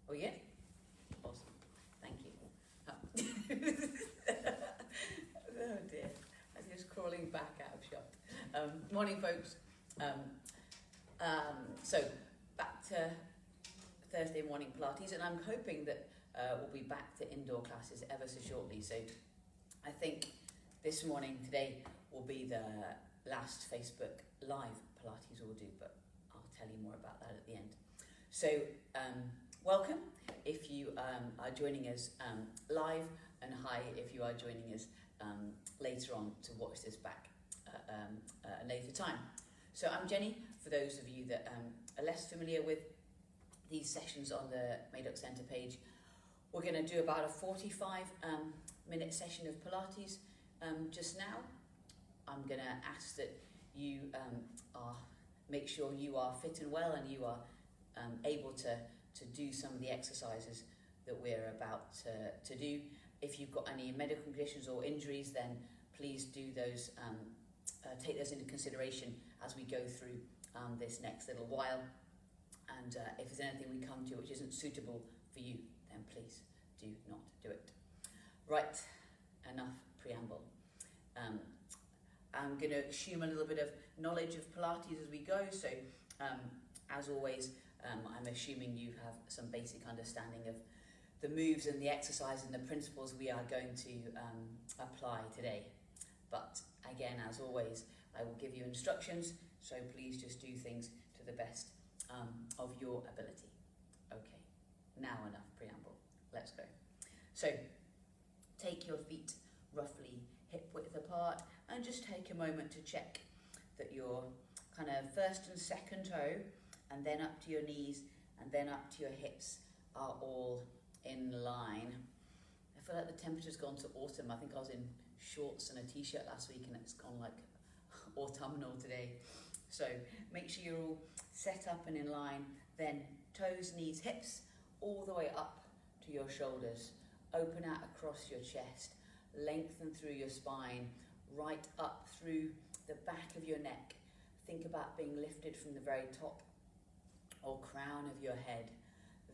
Oh yeah? Awesome. Thank you. Oh, oh dear. I'm just crawling back out of shot. Morning, folks. So back to Thursday morning Pilates, and I'm hoping that we'll be back to indoor classes ever so shortly. So I think this morning, today, will be the last Facebook Live Pilates we'll do, but I'll tell you more about that at the end. So welcome if you are joining us live, and hi if you are joining us later on to watch this back at a later time. So I'm Jenny, for those of you that are less familiar with these sessions on the Madoc Centre page. We're going to do about a 45-minute session of Pilates just now. I'm going to ask that you make sure you are fit and well, and you are able to do some of the exercises that we're about to do. If you've got any medical conditions or injuries, then please do those, take those into consideration as we go through this next little while. And if there's anything we come to which isn't suitable for you, then please do not do it. Right, enough preamble. I'm going to assume a little bit of knowledge of Pilates as we go. So as always, I'm assuming you have some basic understanding of the moves and the exercise and the principles we are going to apply today. But again, as always, I will give you instructions, so please just do things to the best of your ability. Okay, now enough preamble. Let's go. So take your feet roughly hip width apart and just take a moment to check that your kind of first and second toe, and then up to your knees and then up to your hips, are all in line. I feel like the temperature's gone to autumn. I think I was in shorts and a t-shirt last week, and it's gone like autumnal today. So make sure you're all set up and in line. Then toes, knees, hips, all the way up to your shoulders. Open out across your chest. Lengthen through your spine, right up through the back of your neck. Think about being lifted from the very top or crown of your head.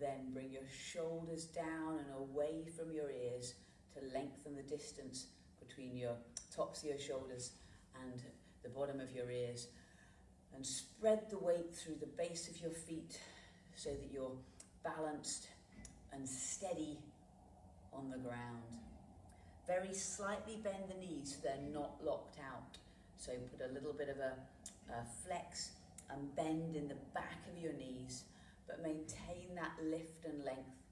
Then bring your shoulders down and away from your ears to lengthen the distance between your tops of your shoulders and the bottom of your ears. And spread the weight through the base of your feet so that you're balanced and steady on the ground. Very slightly bend the knees so they're not locked out. So put a little bit of a flex and bend in the back of your knees, but maintain that lift and length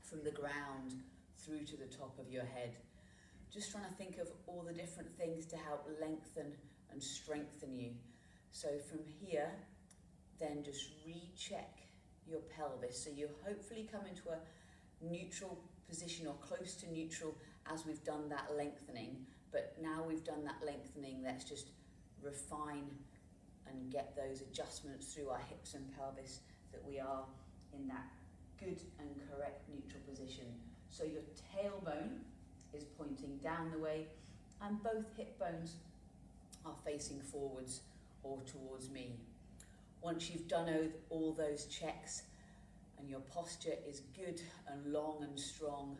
from the ground through to the top of your head. Just trying to think of all the different things to help lengthen and strengthen you. So from here, then just recheck your pelvis. So you hopefully come into a neutral position or close to neutral as we've done that lengthening. But now we've done that lengthening, let's just refine and get those adjustments through our hips and pelvis, that we are in that good and correct neutral position. So your tailbone is pointing down the way, and both hip bones are facing forwards or towards me. Once you've done all those checks and your posture is good and long and strong,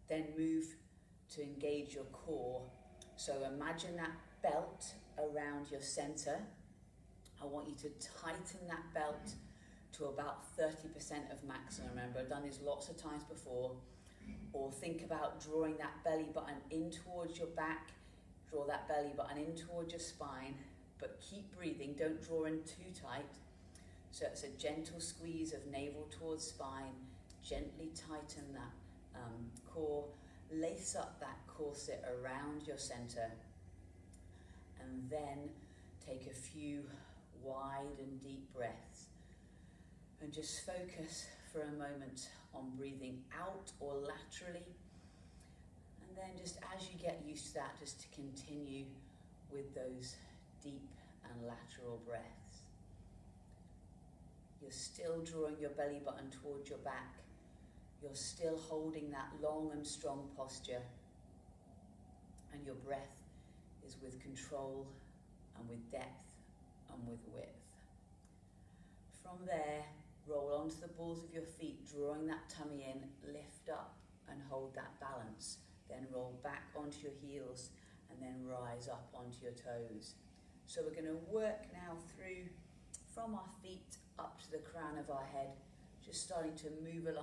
then move to engage your core. So imagine that belt around your center. I want you to tighten that belt to about 30% of maximum. Remember, I've done this lots of times before. Or think about drawing that belly button in towards your back. Draw that belly button in towards your spine, but keep breathing. Don't draw in too tight. So it's a gentle squeeze of navel towards spine. Gently tighten that core. Lace up that corset around your center. And then take a few wide and deep breaths. And just focus for a moment on breathing out or laterally. And then just as you get used to that, just to continue with those deep and lateral breaths. You're still drawing your belly button towards your back. You're still holding that long and strong posture. And your breath is with control and with depth and with width. From there, roll onto the balls of your feet, drawing that tummy in, lift up and hold that balance. Then roll back onto your heels and then rise up onto your toes. So we're going to work now through from our feet up to the crown of our head, just starting to move and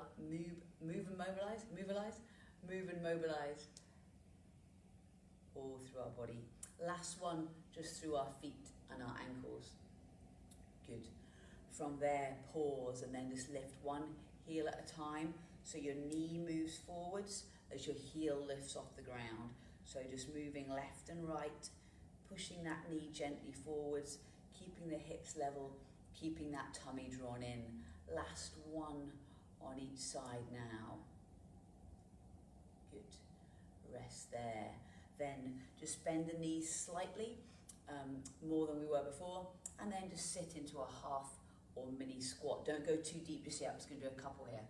mobilize all through our body. Last one, just through our feet and our ankles. Good. From there, pause and then just lift one heel at a time. So your knee moves forwards as your heel lifts off the ground. So just moving left and right, pushing that knee gently forwards, keeping the hips level, keeping that tummy drawn in. Last one on each side now. Good. Rest there. Then just bend the knees slightly, more than we were before, and then just sit into a half or mini squat. Don't go too deep just yet. I'm just going to do a couple here.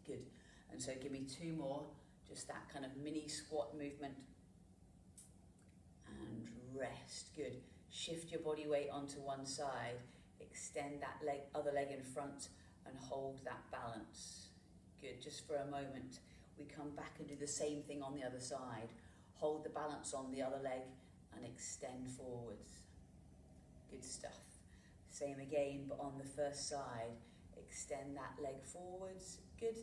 Good. And so give me 2 more, just that kind of mini squat movement. And rest. Good. Shift your body weight onto one side. Extend that leg, other leg in front, and hold that balance. Good. Just for a moment, we come back and do the same thing on the other side. Hold the balance on the other leg and extend forwards. Good stuff. Same again, but on the first side, extend that leg forwards. Good.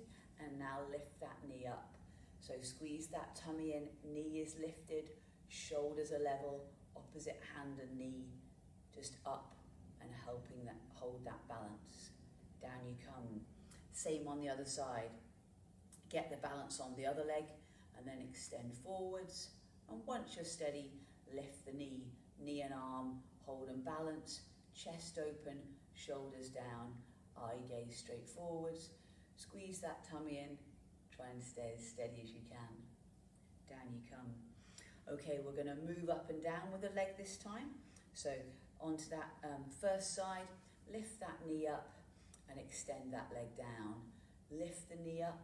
And now lift that knee up. So squeeze that tummy in, knee is lifted, shoulders are level, opposite hand and knee just up and helping that hold that balance. Down you come. Same on the other side. Get the balance on the other leg and then extend forwards. And once you're steady, lift the knee, knee and arm, hold and balance, chest open, shoulders down, eye gaze straight forwards. Squeeze that tummy in, try and stay as steady as you can. Down you come. Okay, we're going to move up and down with the leg this time. So onto that first side, lift that knee up and extend that leg down. Lift the knee up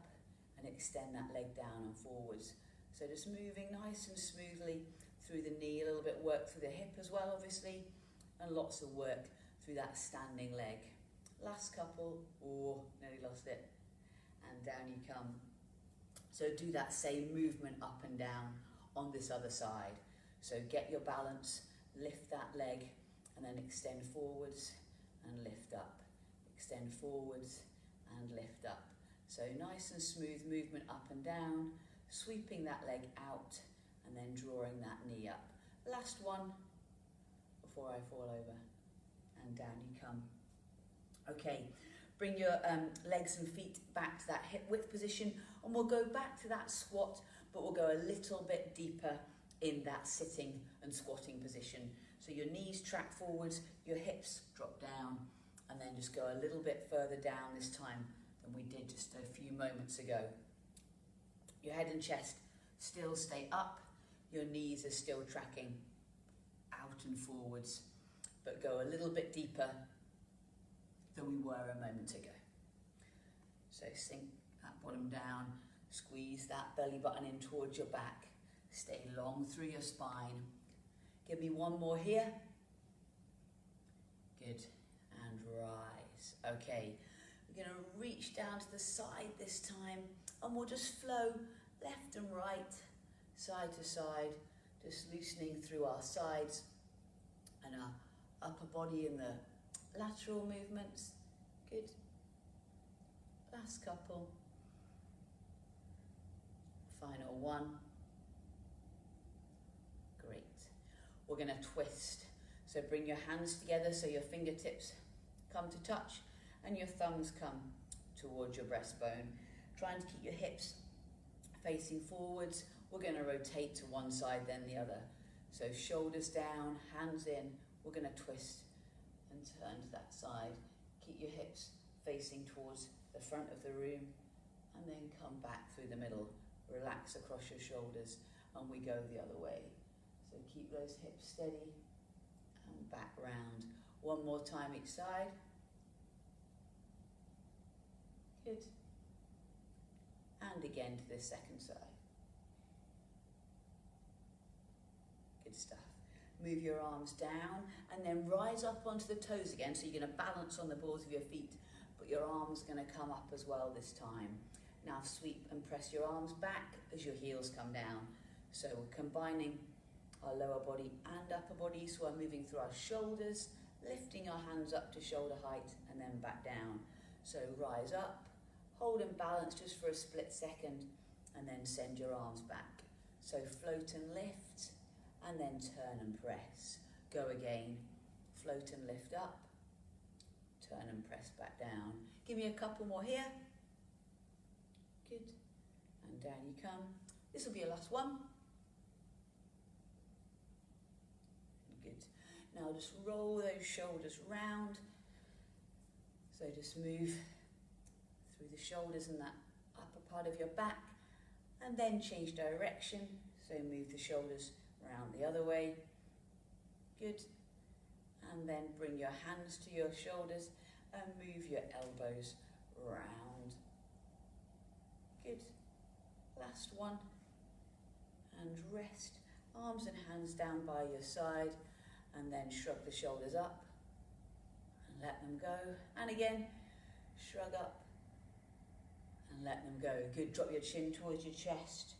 and extend that leg down and forwards. So just moving nice and smoothly through the knee, a little bit work through the hip as well, obviously, and lots of work through that standing leg. Last couple, nearly lost it, and down you come. So do that same movement up and down on this other side. So get your balance, lift that leg, and then extend forwards and lift up. Extend forwards and lift up. So nice and smooth movement up and down, sweeping that leg out and then drawing that knee up. Last one before I fall over, and down you come. Okay, bring your legs and feet back to that hip width position, and we'll go back to that squat, but we'll go a little bit deeper in that sitting and squatting position. So your knees track forwards, your hips drop down, and then just go a little bit further down this time than we did just a few moments ago. Your head and chest still stay up, your knees are still tracking out and forwards, but go a little bit deeper than we were a moment ago. So sink that bottom down, squeeze that belly button in towards your back, stay long through your spine. Give me one more here. Good, and rise. Okay, we're going to reach down to the side this time, and we'll just flow left and right, side to side, just loosening through our sides and our upper body in the lateral movements. Good. Last couple. Final one. Great. We're going to twist. So bring your hands together so your fingertips come to touch and your thumbs come towards your breastbone. Trying to keep your hips facing forwards. We're going to rotate to one side then the other. So shoulders down, hands in. We're going to twist and turn to that side. Keep your hips facing towards the front of the room and then come back through the middle. Relax across your shoulders and we go the other way. So keep those hips steady and back round. One more time each side. Good. And again to the second side. Good stuff. Move your arms down and then rise up onto the toes again. So you're going to balance on the balls of your feet, but your arm's going to come up as well this time. Now sweep and press your arms back as your heels come down. So we're combining our lower body and upper body, so we're moving through our shoulders, lifting our hands up to shoulder height and then back down. So rise up, hold and balance just for a split second, and then send your arms back. So float and lift, and then turn and press. Go again, float and lift up, turn and press back down. Give me a couple more here. Good, and down you come. This will be your last one. Good. Now just roll those shoulders round. So just move through the shoulders and that upper part of your back, and then change direction. So move the shoulders round the other way. Good. And then bring your hands to your shoulders and move your elbows round. Good. Last one. And rest. Arms and hands down by your side, and then shrug the shoulders up and let them go. And again, shrug up and let them go. Good. Drop your chin towards your chest.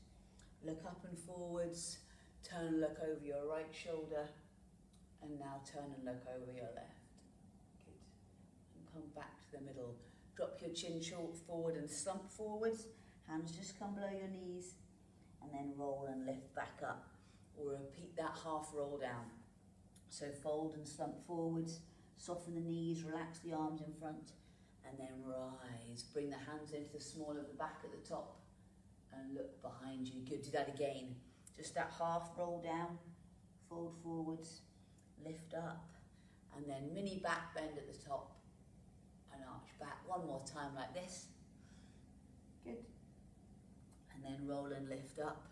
Look up and forwards. Turn and look over your right shoulder. And now turn and look over your left. Good. And come back to the middle. Drop your chin forward and slump forwards. Hands just come below your knees. And then roll and lift back up. Or repeat that half roll down. So fold and slump forwards. Soften the knees, relax the arms in front. And then rise. Bring the hands into the small of the back at the top. And look behind you. Good. Do that again. Just that half roll down. Fold forwards. Lift up, and then mini back bend at the top, and arch back. One more time like this. Good. And then roll and lift up,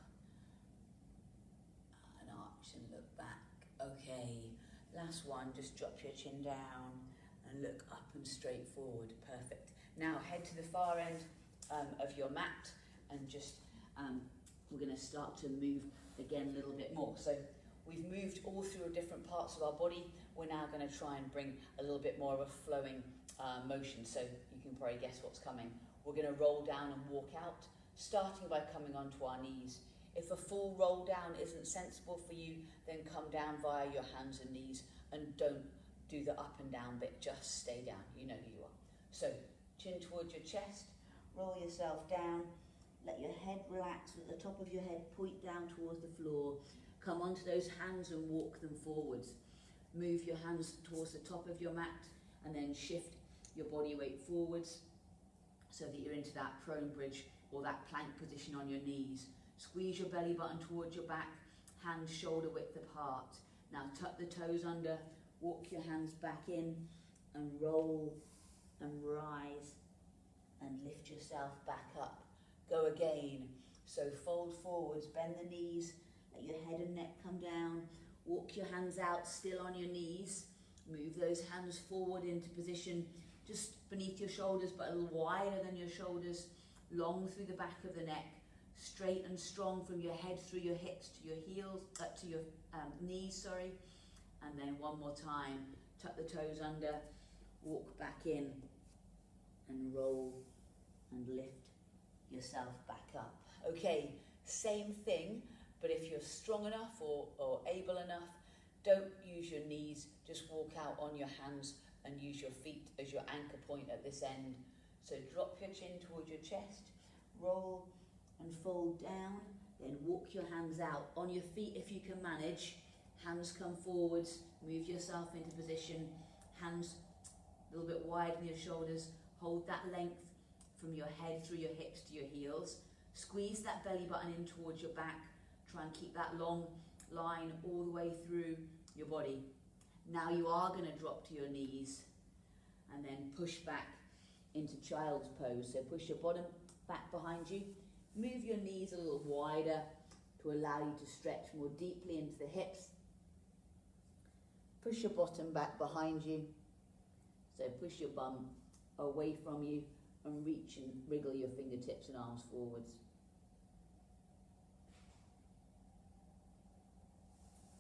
and arch and look back. Okay, last one, just drop your chin down and look up and straight forward. Perfect. Now head to the far end of your mat, and just we're going to start to move again a little bit more. So we've moved all through different parts of our body. We're now going to try and bring a little bit more of a flowing motion. So you can probably guess what's coming. We're going to roll down and walk out, starting by coming onto our knees. If a full roll down isn't sensible for you, then come down via your hands and knees, and don't do the up and down bit, just stay down. You know who you are. So chin towards your chest, roll yourself down, let your head relax at the top of your head, point down towards the floor. Come onto those hands and walk them forwards. Move your hands towards the top of your mat, and then shift your body weight forwards so that you're into that prone bridge or that plank position on your knees. Squeeze your belly button towards your back, hands shoulder width apart. Now tuck the toes under, walk your hands back in, and roll and rise and lift yourself back up. Go again. So fold forwards, bend the knees, let your head and neck come down, walk your hands out still on your knees, move those hands forward into position just beneath your shoulders but a little wider than your shoulders, long through the back of the neck, straight and strong from your head through your hips to your heels, to your knees, and then one more time, tuck the toes under, walk back in and roll and lift yourself back up. Okay, same thing, but if you're strong enough or able enough, don't use your knees, just walk out on your hands and use your feet as your anchor point at this end. So drop your chin towards your chest, roll and fold down, then walk your hands out on your feet if you can manage. Hands come forwards, move yourself into position, hands a little bit wide than your shoulders, hold that length from your head through your hips to your heels. Squeeze that belly button in towards your back. Try and keep that long line all the way through your body. Now you are going to drop to your knees and then push back into child's pose. So push your bottom back behind you. Move your knees a little wider to allow you to stretch more deeply into the hips. Push your bottom back behind you. So push your bum away from you and reach and wriggle your fingertips and arms forwards.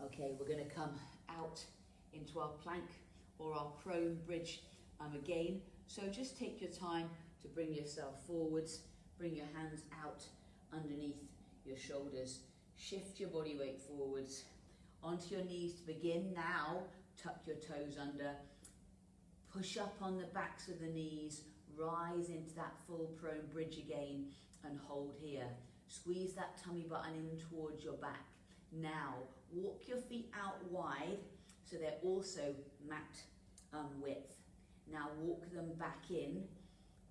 Okay, we're going to come out into our plank or our prone bridge again. So just take your time to bring yourself forwards, bring your hands out underneath your shoulders, shift your body weight forwards, onto your knees to begin. Now, tuck your toes under, push up on the backs of the knees, rise into that full prone bridge again and hold here. Squeeze that tummy button in towards your back. Now, walk your feet out wide so they're also mat width. Now walk them back in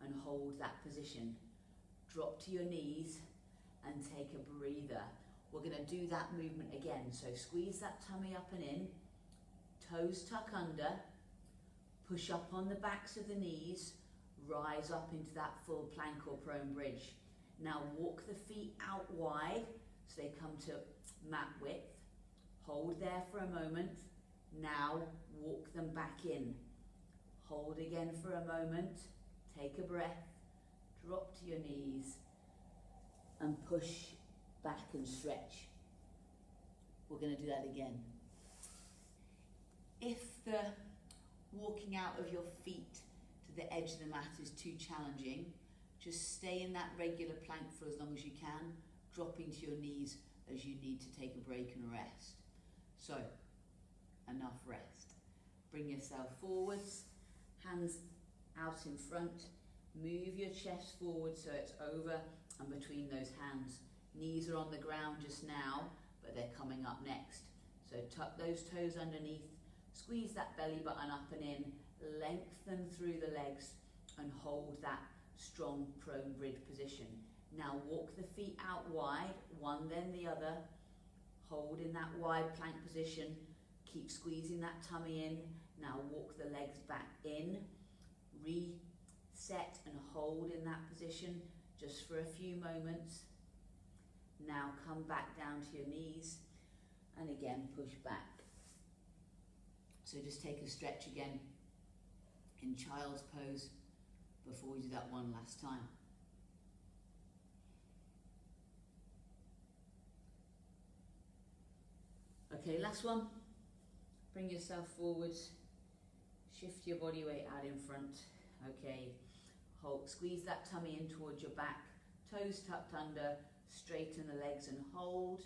and hold that position. Drop to your knees and take a breather. We're going to do that movement again. So squeeze that tummy up and in, toes tuck under, push up on the backs of the knees, rise up into that full plank or prone bridge. Now walk the feet out wide so they come to mat width. Hold there for a moment. Now walk them back in. Hold again for a moment. Take a breath. Drop to your knees and push back and stretch. We're going to do that again. If the walking out of your feet to the edge of the mat is too challenging, just stay in that regular plank for as long as you can, dropping to your knees as you need to take a break and a rest. So, enough rest. Bring yourself forwards, hands out in front, move your chest forward so it's over and between those hands. Knees are on the ground just now, but they're coming up next. So tuck those toes underneath, squeeze that belly button up and in, lengthen through the legs and hold that strong prone bridge position. Now walk the feet out wide, one then the other. Hold in that wide plank position. Keep squeezing that tummy in. Now walk the legs back in. Reset and hold in that position just for a few moments. Now come back down to your knees and again push back. So just take a stretch again in child's pose before we do that one last time. Okay, last one. Bring yourself forwards. Shift your body weight out in front. Okay, hold, squeeze that tummy in towards your back. Toes tucked under, straighten the legs and hold.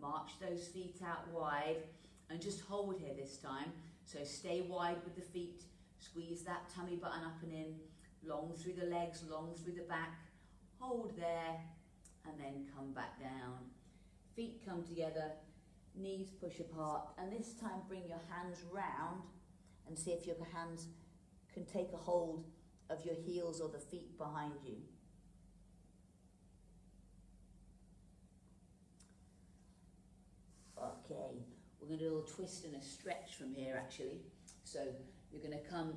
March those feet out wide and just hold here this time. So stay wide with the feet. Squeeze that tummy button up and in. Long through the legs, long through the back. Hold there and then come back down. Feet come together. Knees push apart, and this time bring your hands round and see if your hands can take a hold of your heels or the feet behind you. Okay, we're going to do a little twist and a stretch from here actually. So you're going to come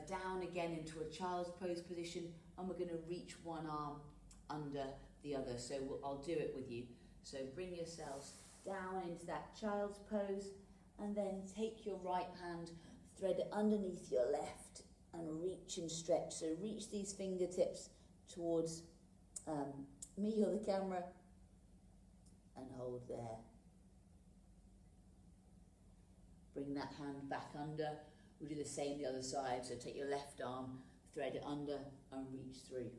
down again into a child's pose position, and we're going to reach one arm under the other. So I'll do it with you. So bring yourselves down into that child's pose and then take your right hand, thread it underneath your left and reach and stretch. So reach these fingertips towards me or the camera and hold there. Bring that hand back under. We'll do the same the other side. So take your left arm, thread it under and reach through.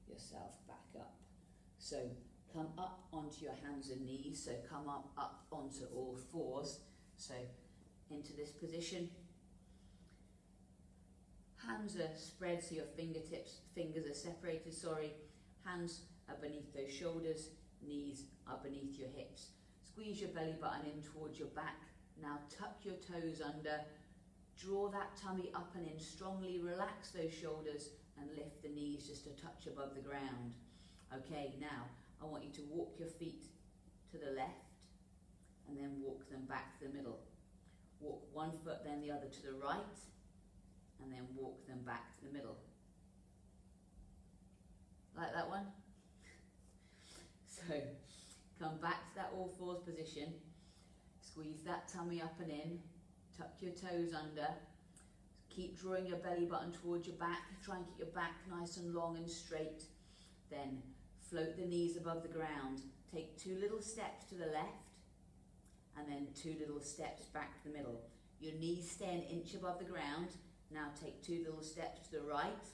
Yourself back up. So come up onto your hands and knees. So come up onto all fours. So into this position. Hands are spread so your fingers are separated, Hands are beneath those shoulders, knees are beneath your hips. Squeeze your belly button in towards your back. Now tuck your toes under. Draw that tummy up and in strongly. Relax those shoulders and lift the knees just a touch above the ground. Okay, now I want you to walk your feet to the left and then walk them back to the middle. Walk one foot then the other to the right and then walk them back to the middle. Like that one? So come back to that all fours position. Squeeze that tummy up and in. Tuck your toes under. Keep drawing your belly button towards your back. Try and keep your back nice and long and straight. Then float the knees above the ground. take 2 little steps to the left and then 2 little steps back to the middle. Your knees stay an inch above the ground. Now take 2 little steps to the right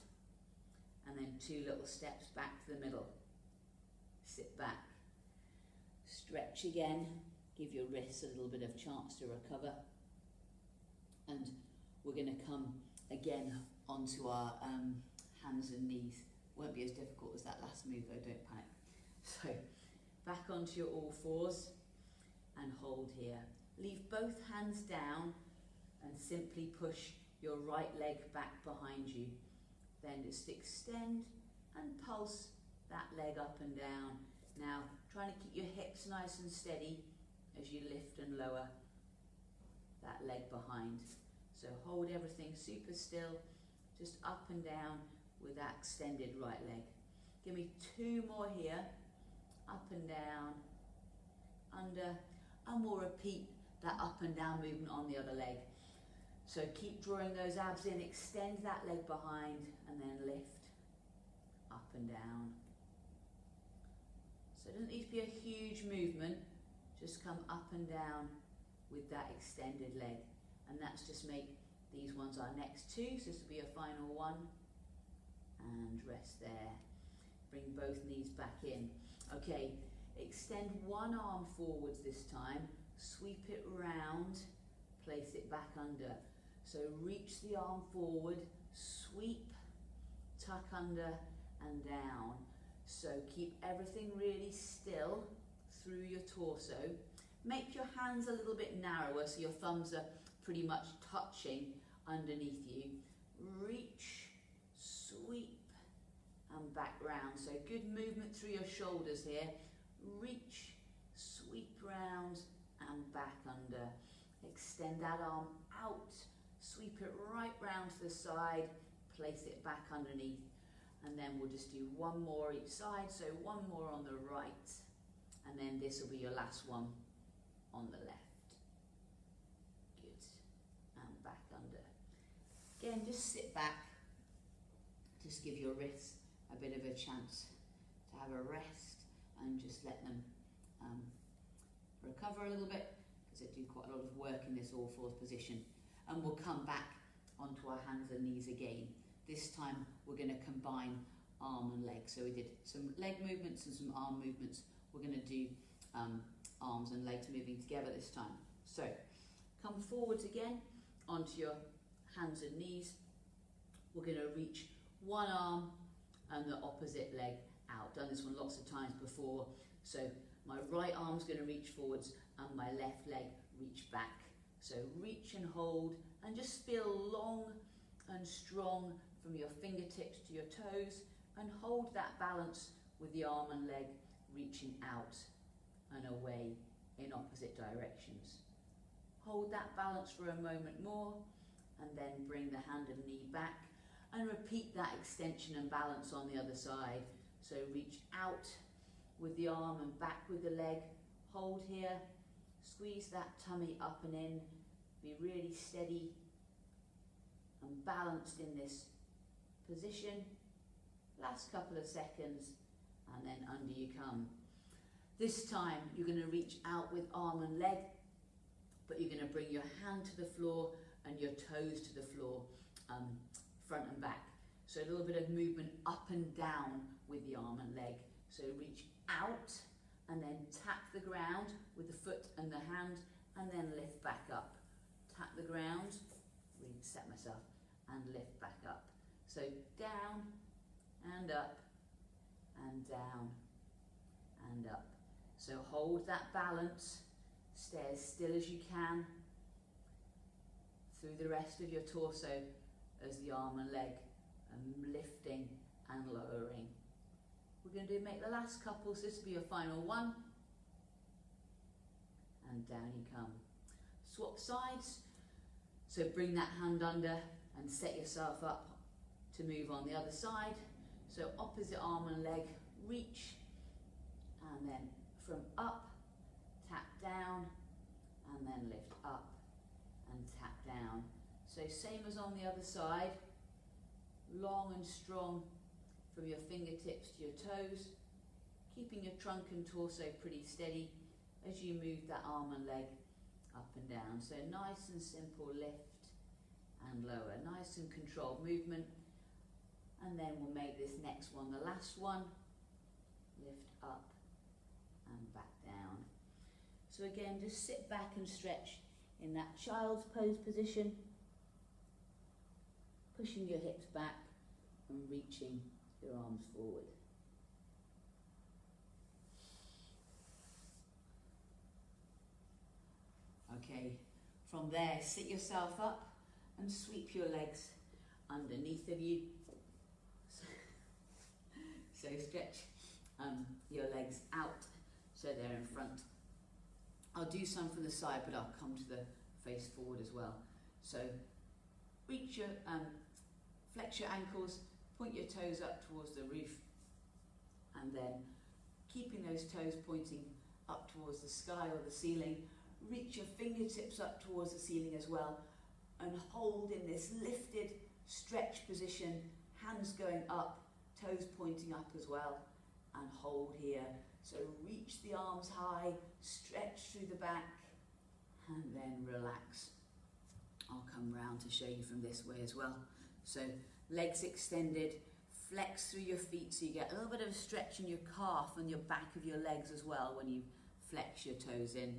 and then 2 little steps back to the middle. Sit back. Stretch again. Give your wrists a little bit of chance to recover. And we're going to come again onto our hands and knees. Won't be as difficult as that last move though, don't panic. So back onto your all fours and hold here. Leave both hands down and simply push your right leg back behind you. Then just extend and pulse that leg up and down. Now trying to keep your hips nice and steady as you lift and lower that leg behind. So hold everything super still, just up and down with that extended right leg. Give me 2 more here, up and down, under, and we'll repeat that up and down movement on the other leg. So keep drawing those abs in, extend that leg behind, and then lift, up and down. So it doesn't need to be a huge movement, just come up and down with that extended leg. And that's just make these ones our next 2, so this will be a final one. And rest there. Bring both knees back in. Okay, extend one arm forwards this time, sweep it round, place it back under. So reach the arm forward, sweep, tuck under and down. So keep everything really still through your torso. Make your hands a little bit narrower so your thumbs are pretty much touching underneath you. Reach, sweep and back round. So good movement through your shoulders here. Reach, sweep round and back under. Extend that arm out, sweep it right round to the side, place it back underneath, and then we'll just do 1 more each side. So 1 more on the right, and then this will be your last one on the left. Good. And back under. Again, just sit back. Just give your wrists a bit of a chance to have a rest and just let them recover a little bit, because they do quite a lot of work in this all fours position. And we'll come back onto our hands and knees again. This time we're going to combine arm and leg. So we did some leg movements and some arm movements. We're going to do arms and legs moving together this time. So come forwards again onto your hands and knees. We're going to reach one arm and the opposite leg out. Done this one lots of times before. So my right arm's going to reach forwards and my left leg reach back. So reach and hold and just feel long and strong from your fingertips to your toes, and hold that balance with the arm and leg reaching out and away in opposite directions. Hold that balance for a moment more and then bring the hand and knee back and repeat that extension and balance on the other side. So reach out with the arm and back with the leg. Hold here, squeeze that tummy up and in, be really steady and balanced in this position. Last couple of seconds and then under you come. This time you're going to reach out with arm and leg, but you're going to bring your hand to the floor and your toes to the floor, front and back. So a little bit of movement up and down with the arm and leg. So reach out and then tap the ground with the foot and the hand, and then lift back up. Tap the ground, reset myself, and lift back up. So down and up and down and up. So hold that balance, stay as still as you can through the rest of your torso as the arm and leg are lifting and lowering. We're going to make the last couple, so this will be your final one. And down you come. Swap sides. So bring that hand under and set yourself up to move on the other side. So opposite arm and leg, reach, and then from up, tap down, and then lift up and tap down. So same as on the other side, long and strong from your fingertips to your toes. keeping your trunk and torso pretty steady as you move that arm and leg up and down. So nice and simple lift and lower, nice and controlled movement. And then we'll make this next one the last one. Lift up and back down. So again, just sit back and stretch in that child's pose position, pushing your hips back and reaching your arms forward. Okay, from there, sit yourself up and sweep your legs underneath of you. So stretch your legs out so they're in front. I'll do some from the side, but I'll come to the face forward as well. So reach your, flex your ankles, point your toes up towards the roof, and then keeping those toes pointing up towards the sky or the ceiling, reach your fingertips up towards the ceiling as well, and hold in this lifted stretch position, hands going up, toes pointing up as well, and hold here. So reach the arms high, stretch through the back, and then relax. I'll come round to show you from this way as well. So legs extended, flex through your feet so you get a little bit of a stretch in your calf and your back of your legs as well when you flex your toes in.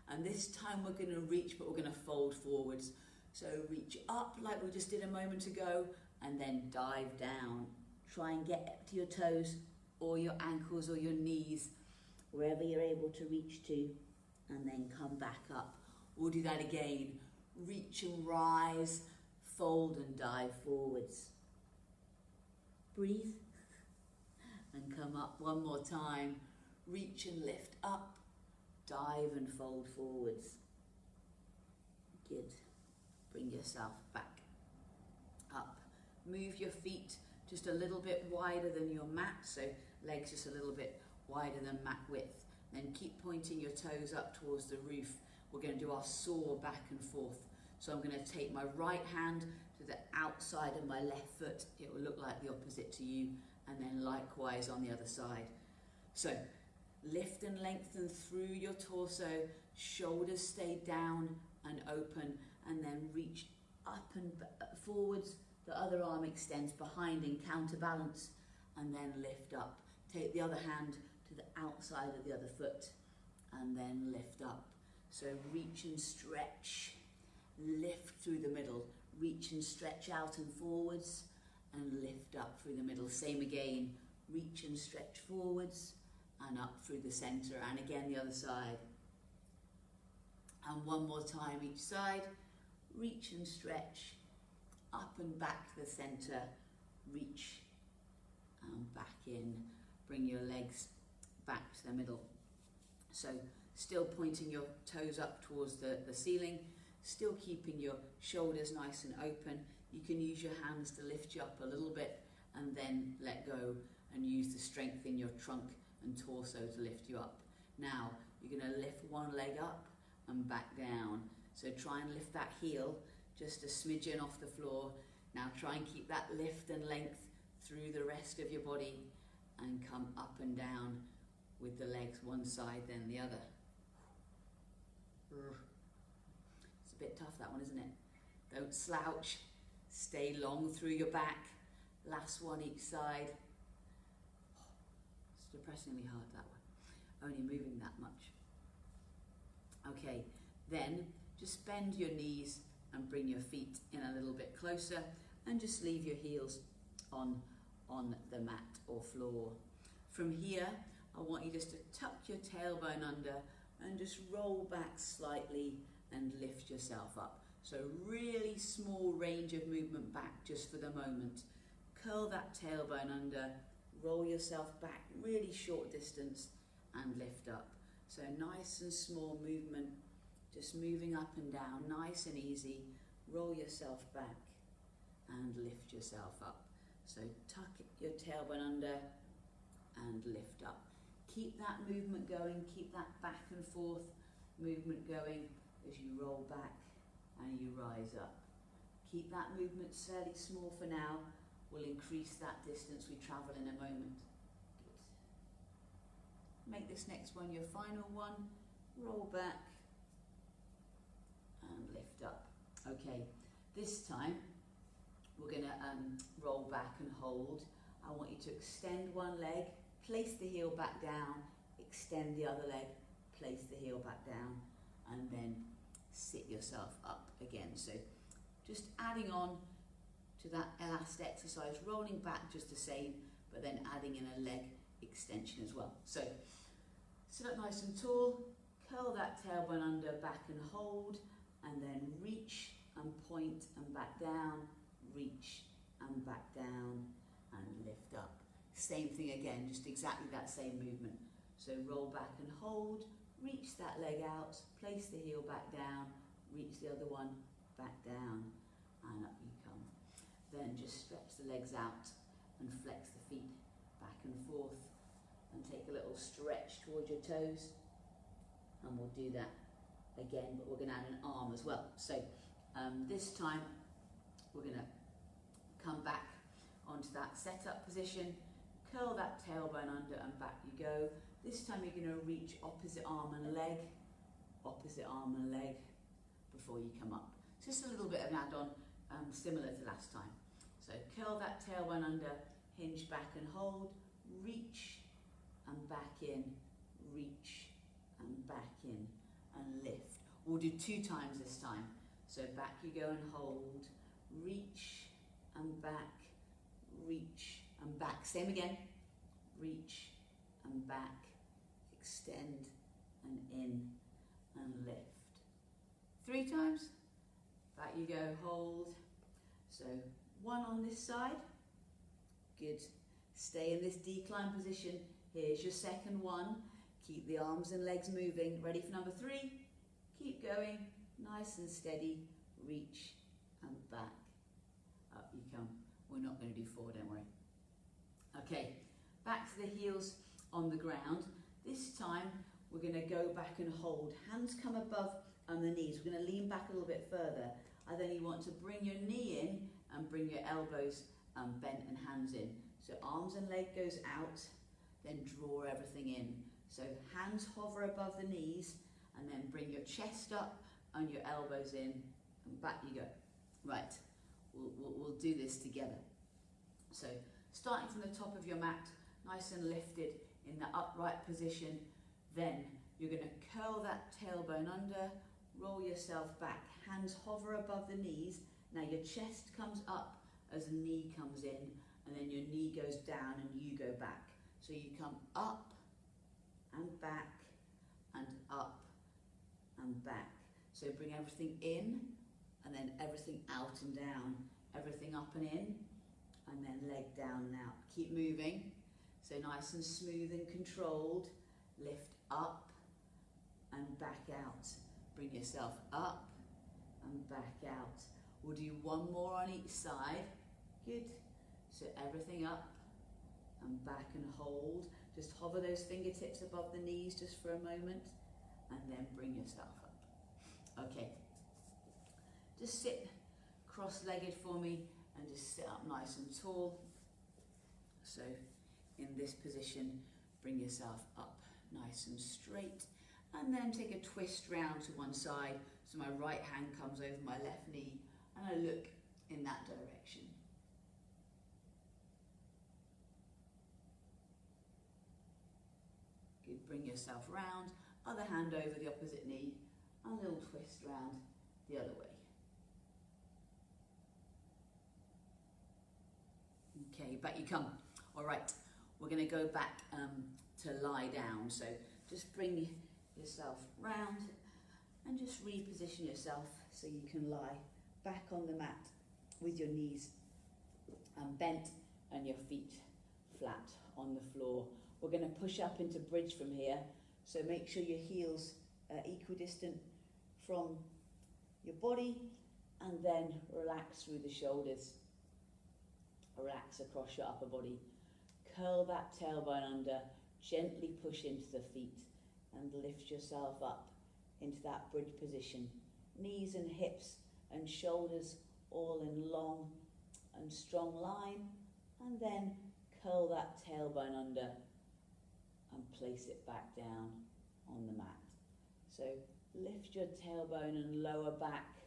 And this time we're going to reach, but we're going to fold forwards. So reach up like we just did a moment ago, and then dive down. Try and get up to your toes or your ankles or your knees, wherever you're able to reach to, and then come back up. We'll do that again. Reach and rise, fold and dive forwards. Breathe and come up one more time. Reach and lift up, dive and fold forwards. Good. Bring yourself back up. Move your feet just a little bit wider than your mat, so legs just a little bit wider than mat width. Then keep pointing your toes up towards the roof. We're going to do our soar back and forth. So I'm going to take my right hand to the outside of my left foot. It will look like the opposite to you, and then likewise on the other side. So lift and lengthen through your torso, shoulders stay down and open, and then reach up and forwards. The other arm extends behind in counterbalance, and then lift up. Take the other hand to the outside of the other foot, and then lift up. So reach and stretch, lift through the middle, reach and stretch out and forwards, and lift up through the middle. Same again, reach and stretch forwards, and up through the center, and again the other side. And one more time each side, reach and stretch, up and back to the center, reach and back in. Bring your legs back to the middle. So still pointing your toes up towards the ceiling, still keeping your shoulders nice and open. You can use your hands to lift you up a little bit and then let go and use the strength in your trunk and torso to lift you up. Now you're going to lift one leg up and back down. So try and lift that heel just a smidgen off the floor. Now try and keep that lift and length through the rest of your body and come up and down with the legs one side then the other. It's a bit tough, that one, isn't it? Don't slouch. Stay long through your back. Last one each side. It's depressingly hard, that one. Only moving that much. Okay, then just bend your knees and bring your feet in a little bit closer, and just leave your heels on the mat or floor. From here, I want you just to tuck your tailbone under and just roll back slightly and lift yourself up. So really small range of movement back just for the moment. Curl that tailbone under, roll yourself back really short distance and lift up. So nice and small movement, just moving up and down, nice and easy. Roll yourself back and lift yourself up. So tuck your tailbone under and lift up. Keep that movement going, keep that back and forth movement going as you roll back and you rise up. Keep that movement fairly small for now. We'll increase that distance we travel in a moment. Good. Make this next one your final one. Roll back and lift up. Okay, this time we're going to roll back and hold. I want you to extend one leg, place the heel back down, extend the other leg, place the heel back down, and then sit yourself up again. So just adding on to that last exercise, rolling back just the same, but then adding in a leg extension as well. So sit up nice and tall, curl that tailbone under, back and hold, and then reach and point and back down, reach and back down and lift up. Same thing again, just exactly that same movement. So roll back and hold, reach that leg out, place the heel back down, reach the other one back down, and up you come. Then just stretch the legs out and flex the feet back and forth, and take a little stretch towards your toes. And we'll do that again, but we're going to add an arm as well. So this time we're going to come back onto that setup position, curl that tailbone under and back you go. This time you're going to reach opposite arm and leg before you come up. So just a little bit of an add-on, similar to last time. So curl that tailbone under, hinge back and hold, reach and back in, reach and back in and lift. We'll do 2 times this time. So back you go and hold, reach and back, reach and back. Same again, reach and back, extend and in and lift. 3 times, back you go, hold. So 1 on this side, good. Stay in this decline position. Here's your second one. Keep the arms and legs moving. Ready for number 3? Keep going, nice and steady. Reach and back. Up you come. We're not going to do 4, don't worry. Okay, back to the heels on the ground. This time we're going to go back and hold. Hands come above the knees. We're going to lean back a little bit further. And then you want to bring your knee in and bring your elbows bent and hands in. So arms and leg goes out, then draw everything in. So hands hover above the knees, and then bring your chest up and your elbows in, and back you go. Right, we'll do this together. So starting from the top of your mat, nice and lifted in the upright position, then you're going to curl that tailbone under, roll yourself back, hands hover above the knees. Now your chest comes up as the knee comes in, and then your knee goes down and you go back. So you come up and back and up and back. So bring everything in and then everything out and down, everything up and in, and then leg down and out. Keep moving. So nice and smooth and controlled. Lift up and back out. Bring yourself up and back out. We'll do 1 more on each side. Good. So everything up and back and hold. Just hover those fingertips above the knees just for a moment, and then bring yourself up. Okay. Just sit cross-legged for me and just sit up nice and tall. So in this position, bring yourself up nice and straight, and then take a twist round to one side. So my right hand comes over my left knee and I look in that direction. Good, bring yourself round, other hand over the opposite knee, and a little twist round the other way. Okay, back you come. All right, we're going to go back to lie down. So just bring yourself round and just reposition yourself so you can lie back on the mat with your knees bent and your feet flat on the floor. We're going to push up into bridge from here, so make sure your heels are equidistant from your body, and then relax through the shoulders, relax across your upper body. Curl that tailbone under, gently push into the feet and lift yourself up into that bridge position. Knees and hips and shoulders all in long and strong line, and then curl that tailbone under and place it back down on the mat. So lift your tailbone and lower back,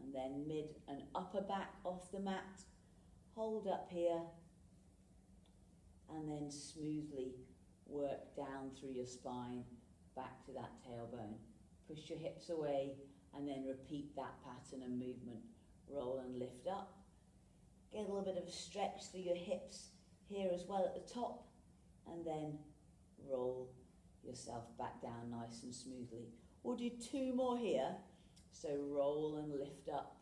and then mid and upper back off the mat. Hold up here, and then smoothly work down through your spine, back to that tailbone. Push your hips away, and then repeat that pattern and movement. Roll and lift up. Get a little bit of a stretch through your hips here as well at the top, and then roll yourself back down nice and smoothly. We'll do 2 more here. So roll and lift up.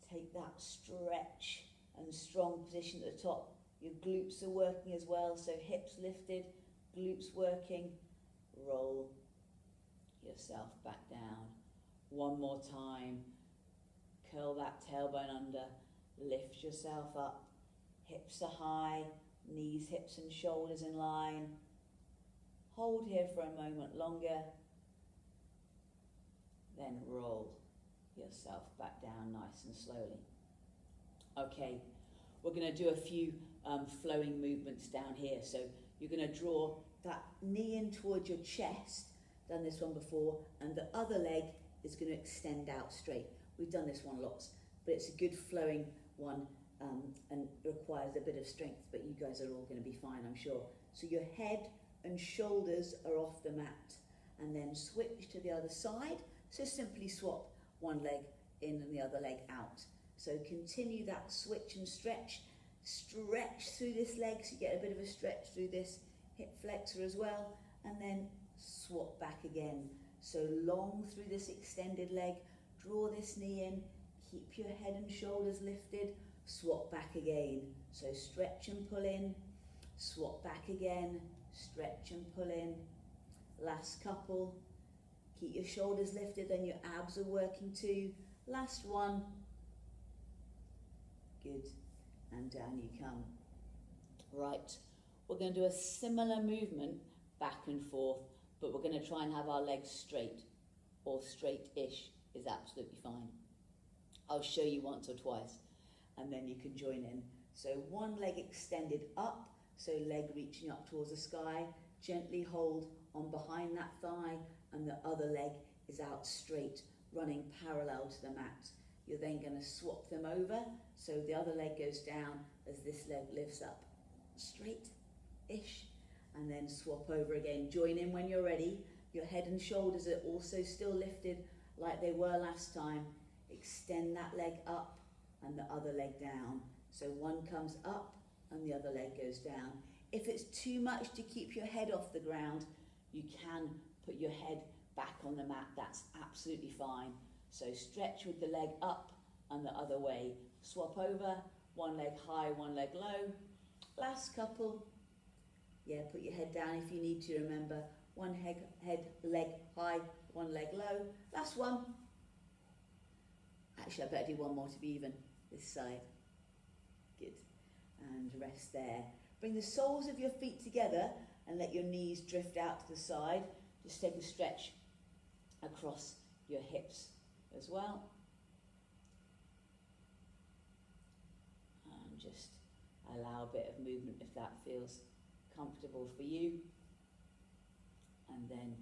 Take that stretch and strong position at the top. Your glutes are working as well, so hips lifted, glutes working. Roll yourself back down. 1 more time. Curl that tailbone under. Lift yourself up. Hips are high. Knees, hips and shoulders in line. Hold here for a moment longer. Then roll yourself back down nice and slowly. Okay, we're going to do a few flowing movements down here. So you're going to draw that knee in towards your chest. Done this one before, and the other leg is going to extend out straight. We've done this one lots, but it's a good flowing one and requires a bit of strength, but you guys are all going to be fine, I'm sure. So your head and shoulders are off the mat, and then switch to the other side. So simply swap one leg in and the other leg out. So continue that switch and stretch. Stretch through this leg, so you get a bit of a stretch through this hip flexor as well, and then swap back again. So long through this extended leg, draw this knee in, keep your head and shoulders lifted, swap back again. So stretch and pull in, swap back again, stretch and pull in. Last couple. Keep your shoulders lifted, then your abs are working too. Last one. Good. And down you come. Right. We're going to do a similar movement back and forth, but we're going to try and have our legs straight, or straight-ish is absolutely fine. I'll show you once or twice, and then you can join in. So one leg extended up, so leg reaching up towards the sky. Gently hold on behind that thigh, and the other leg is out straight, running parallel to the mat. You're then going to swap them over, so the other leg goes down as this leg lifts up straight-ish, and then swap over again. Join in when you're ready. Your head and shoulders are also still lifted like they were last time. Extend that leg up and the other leg down. So one comes up and the other leg goes down. If it's too much to keep your head off the ground, you can put your head back on the mat. That's absolutely fine. So stretch with the leg up and the other way. Swap over, one leg high, one leg low. Last couple. Yeah, put your head down if you need to, remember. One leg high, one leg low. Last one. Actually, I better do one more to be even. This side. Good. And rest there. Bring the soles of your feet together and let your knees drift out to the side. Just take a stretch across your hips as well. And just allow a bit of movement if that feels comfortable for you. And then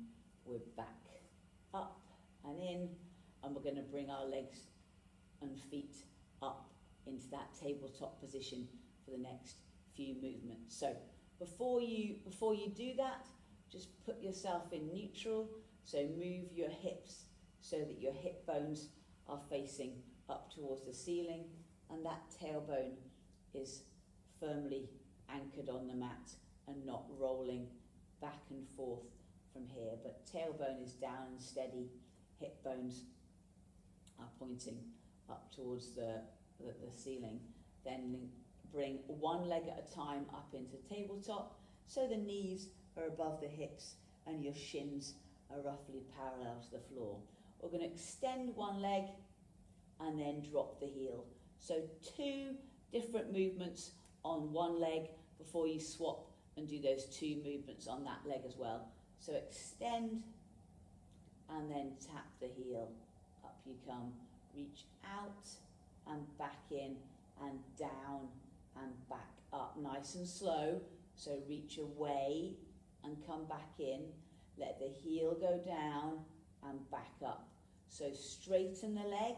we're back up and in, and we're going to bring our legs and feet up into that tabletop position for the next few movements. So before you do that, just put yourself in neutral. So move your hips so that your hip bones are facing up towards the ceiling, and that tailbone is firmly anchored on the mat and not rolling back and forth from here, but tailbone is down and steady, hip bones are pointing up towards the ceiling. Then bring one leg at a time up into tabletop, so the knees are above the hips and your shins are roughly parallel to the floor. We're going to extend one leg and then drop the heel. So 2 different movements on one leg before you swap and do those 2 movements on that leg as well. So extend and then tap the heel. Up you come. Reach out and back in and down and back up. Nice and slow. So reach away and come back in. Let the heel go down and back up. So straighten the leg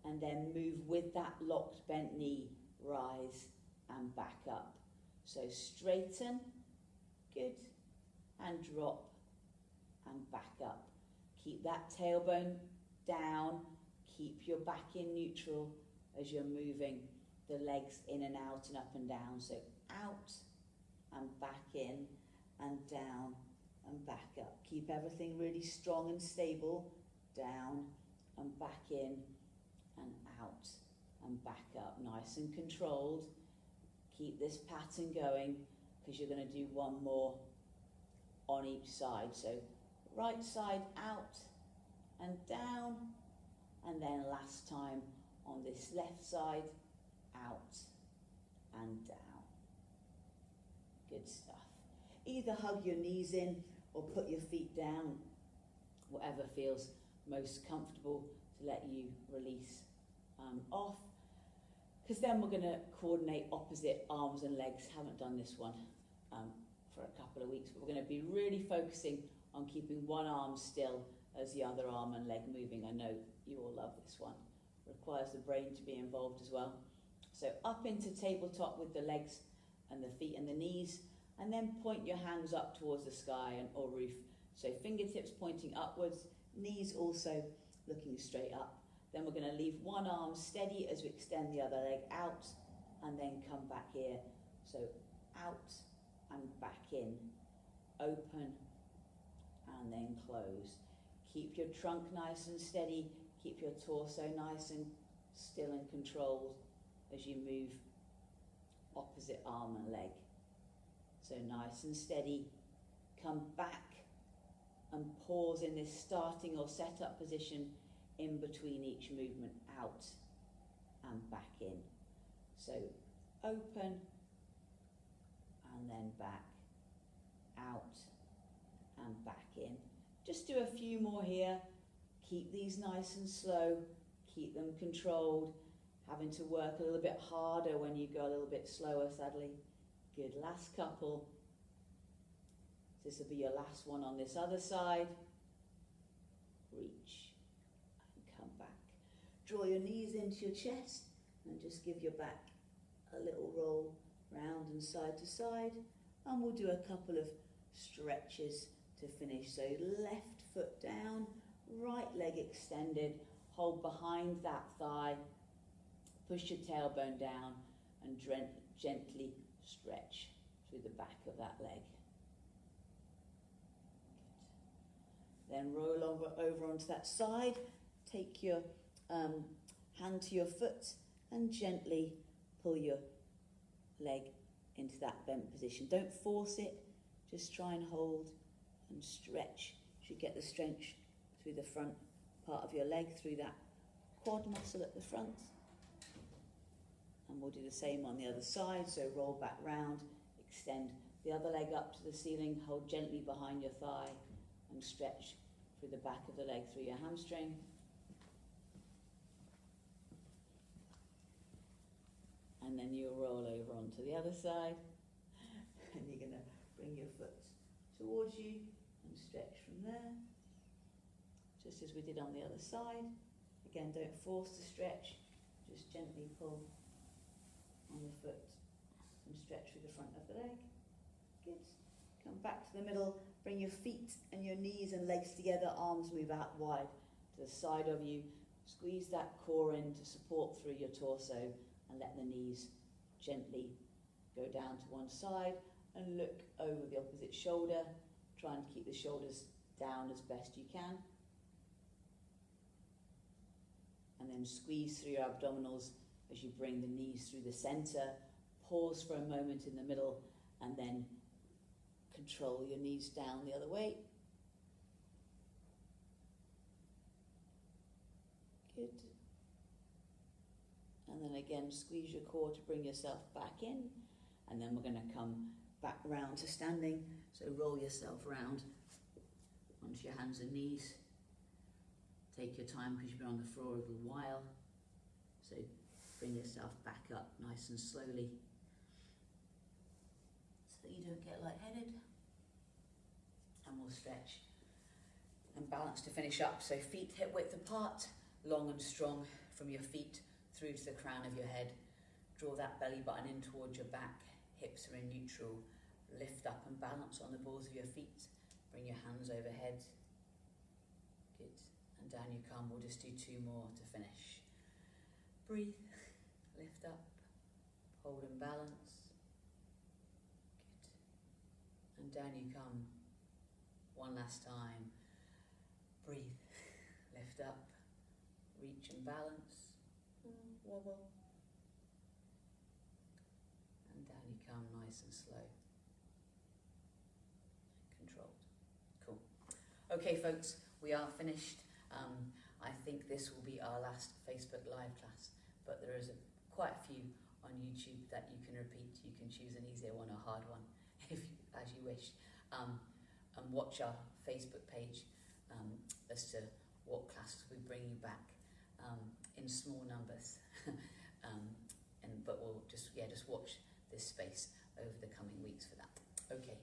and then move with that locked bent knee. Rise and back up. So straighten, good, and drop and back up. Keep that tailbone down. Keep your back in neutral as you're moving the legs in and out and up and down. So out and back in and down and back up. Keep everything really strong and stable. Down and back in and out and back up. Nice and controlled. Keep this pattern going because you're going to do one more on each side. So right side out and down, and then last time on this left side, out and down. Good stuff. Either hug your knees in or put your feet down, whatever feels most comfortable to let you release off. Because then we're going to coordinate opposite arms and legs. Haven't done this one for a couple of weeks, but we're going to be really focusing on keeping one arm still as the other arm and leg moving. I know you all love this one. Requires the brain to be involved as well. So up into tabletop with the legs and the feet and the knees, and then point your hands up towards the sky or roof. So fingertips pointing upwards, knees also looking straight up. Then we're going to leave one arm steady as we extend the other leg out and then come back here. So out and back in, open and then close. Keep your trunk nice and steady, keep your torso nice and still and controlled as you move opposite arm and leg. So nice and steady, come back and pause in this starting or set up position in between each movement, out and back in. So open and then back, out and back in. Just do a few more here. Keep these nice and slow, keep them controlled, having to work a little bit harder when you go a little bit slower, sadly. Good, last couple. This will be your last one on this other side. Reach and come back. Draw your knees into your chest and just give your back a little roll round and side to side. And we'll do a couple of stretches to finish. So left foot down, right leg extended, hold behind that thigh, push your tailbone down and gently stretch through the back of that leg. Good. Then roll over onto that side, take your hand to your foot and gently pull your leg into that bent position. Don't force it, just try and hold and stretch. You should get the strength through the front part of your leg, through that quad muscle at the front. And we'll do the same on the other side. So roll back round, extend the other leg up to the ceiling, hold gently behind your thigh and stretch through the back of the leg, through your hamstring. And then you'll roll over onto the other side. And you're going to bring your foot towards you and stretch from there. Just as we did on the other side. Again, don't force the stretch, just gently pull on the foot and stretch through the front of the leg. Good. Come back to the middle, bring your feet and your knees and legs together, arms move out wide to the side of you. Squeeze that core in to support through your torso and let the knees gently go down to one side and look over the opposite shoulder. Try and keep the shoulders down as best you can. And then squeeze through your abdominals as you bring the knees through the center. Pause for a moment in the middle and then control your knees down the other way. Good. And then again, squeeze your core to bring yourself back in. And then we're going to come back round to standing. So roll yourself round onto your hands and knees. Take your time because you've been on the floor a little while. So bring yourself back up nice and slowly so that you don't get lightheaded. and we'll stretch and balance to finish up. So feet hip width apart, long and strong from your feet through to the crown of your head. Draw that belly button in towards your back, hips are in neutral. Lift up and balance on the balls of your feet. Bring your hands overhead. Good. And down you come. We'll just do 2 more to finish. Breathe. Lift up. Hold and balance. Good. And down you come. One last time. Breathe. Lift up. Reach and balance. Wobble. And down you come, nice and slow. Controlled. Cool. Okay, folks, we are finished. I think this will be our last Facebook Live class, but there is quite a few on YouTube that you can repeat. You can choose an easier one or a hard one, as you wish. And watch our Facebook page as to what classes we bring you back in small numbers. But we'll just watch this space over the coming weeks for that. Okay.